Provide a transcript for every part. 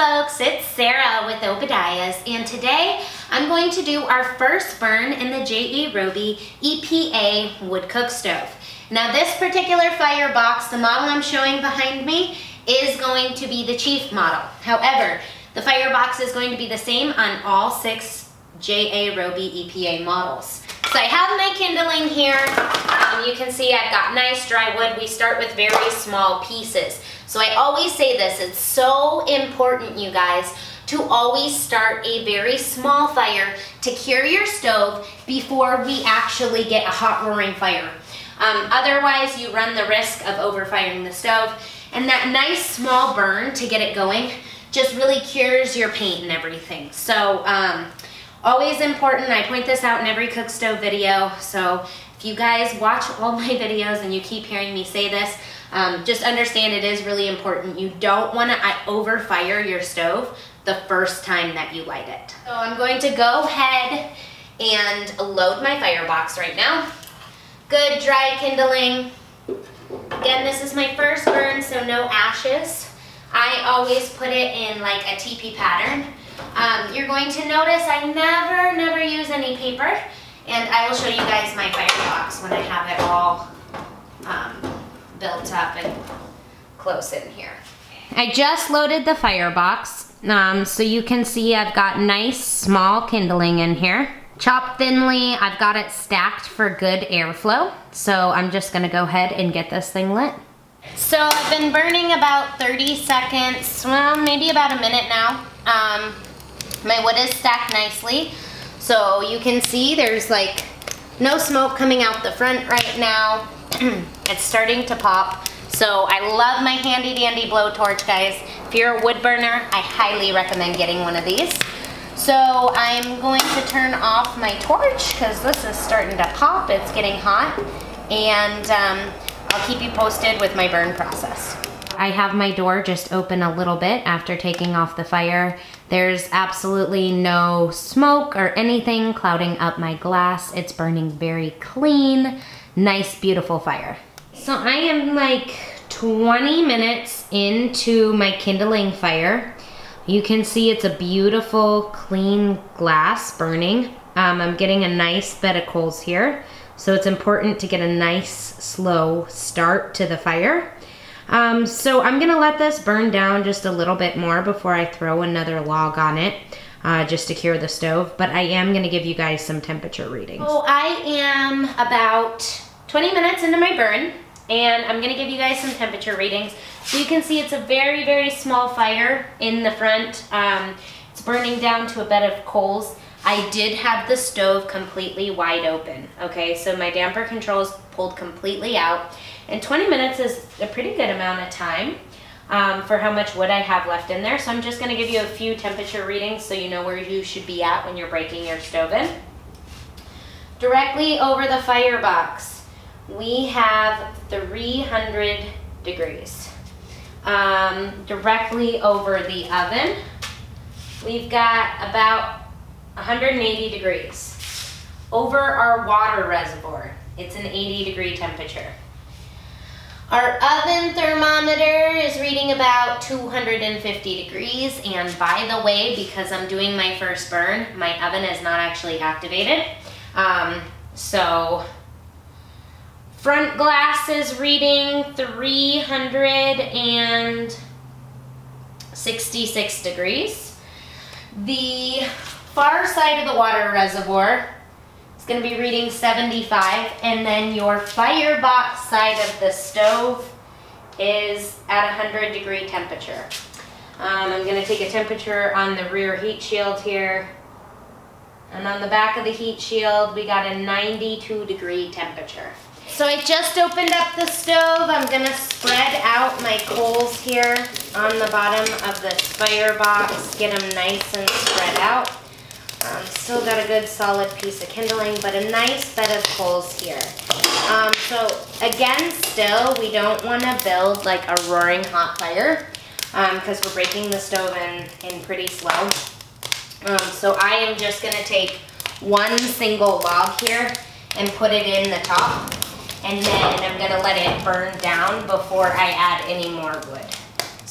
folks, it's Sarah with Obadiah's, and today I'm going to do our first burn in the J.E. Roby EPA Wood Cookstove. Now this particular firebox, the model I'm showing behind me, is going to be the Chief model. However, the firebox is going to be the same on all 6 J.A. Roby EPA models. So I have my kindling here. You can see I've got nice dry wood. We start with very small pieces. So I always say this, it's so important, you guys, to always start a very small fire to cure your stove before we actually get a hot roaring fire. Otherwise, you run the risk of overfiring the stove, and that nice small burn to get it going just really cures your paint and everything. So always important. I point this out in every cook stove video. So if you guys watch all my videos and you keep hearing me say this, just understand it is really important. You don't want to overfire your stove the first time that you light it. So I'm going to go ahead and load my firebox right now. Good dry kindling. Again, this is my first burn, so no ashes. I always put it in like a teepee pattern. You're going to notice I never use any paper, and I will show you guys my firebox when I have it all built up and close in here. I just loaded the firebox, so you can see I've got nice small kindling in here. Chopped thinly, I've got it stacked for good airflow, so I'm just gonna go ahead and get this thing lit. So I've been burning about 30 seconds, well, maybe about a minute now. My wood is stacked nicely, so you can see there's like no smoke coming out the front right now. It's starting to pop. So I love my handy dandy blowtorch, guys. If you're a wood burner, I highly recommend getting one of these. So I'm going to turn off my torch because this is starting to pop. It's getting hot, and I'll keep you posted with my burn process. I have my door just open a little bit after taking off the fire. There's absolutely no smoke or anything clouding up my glass. It's burning very clean, nice, beautiful fire. So I am like 20 minutes into my kindling fire. You can see it's a beautiful, clean glass burning. I'm getting a nice bed of coals here. So it's important to get a nice, slow start to the fire. So I'm gonna let this burn down just a little bit more before I throw another log on it, just to cure the stove, but I am gonna give you guys some temperature readings. So I am about 20 minutes into my burn, and I'm gonna give you guys some temperature readings. So you can see it's a very small fire in the front. It's burning down to a bed of coals. I did have the stove completely wide open, okay? So my damper control is pulled completely out, and 20 minutes is a pretty good amount of time for how much wood I have left in there. So I'm just gonna give you a few temperature readings so you know where you should be at when you're breaking your stove in. Directly over the firebox, we have 300 degrees. Directly over the oven, we've got about 180 degrees. Over our water reservoir, it's an 80-degree temperature. Our oven thermometer is reading about 250 degrees, and by the way, because I'm doing my first burn, my oven is not actually activated. So front glass is reading 366 degrees. The far side of the water reservoir is going to be reading 75, and then your firebox side of the stove is at 100-degree temperature. I'm going to take a temperature on the rear heat shield here, and on the back of the heat shield we got a 92-degree temperature. So I just opened up the stove. I'm going to spread out my coals here on the bottom of this firebox, get them nice and spread out. Still got a good solid piece of kindling, but a nice bed of coals here. So again, still, we don't want to build like a roaring hot fire because we're breaking the stove in pretty slow. So I am just going to take one single log here and put it in the top, and then I'm going to let it burn down before I add any more wood.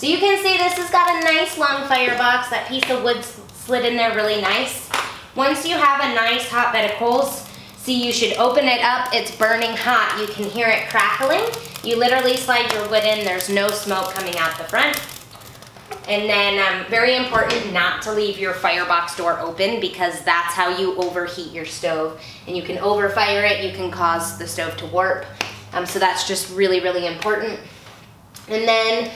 So you can see this has got a nice long firebox. That piece of wood slid in there really nice. Once you have a nice hot bed of coals, see, you should open it up. It's burning hot. You can hear it crackling. You literally slide your wood in. There's no smoke coming out the front. And then very important not to leave your firebox door open, because that's how you overheat your stove. And you can overfire it. You can cause the stove to warp. So that's just really, really important. And then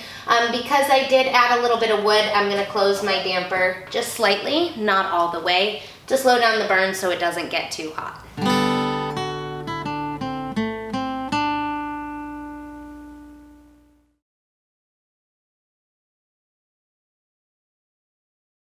because I did add a little bit of wood, I'm gonna close my damper just slightly, not all the way, to slow down the burn so it doesn't get too hot.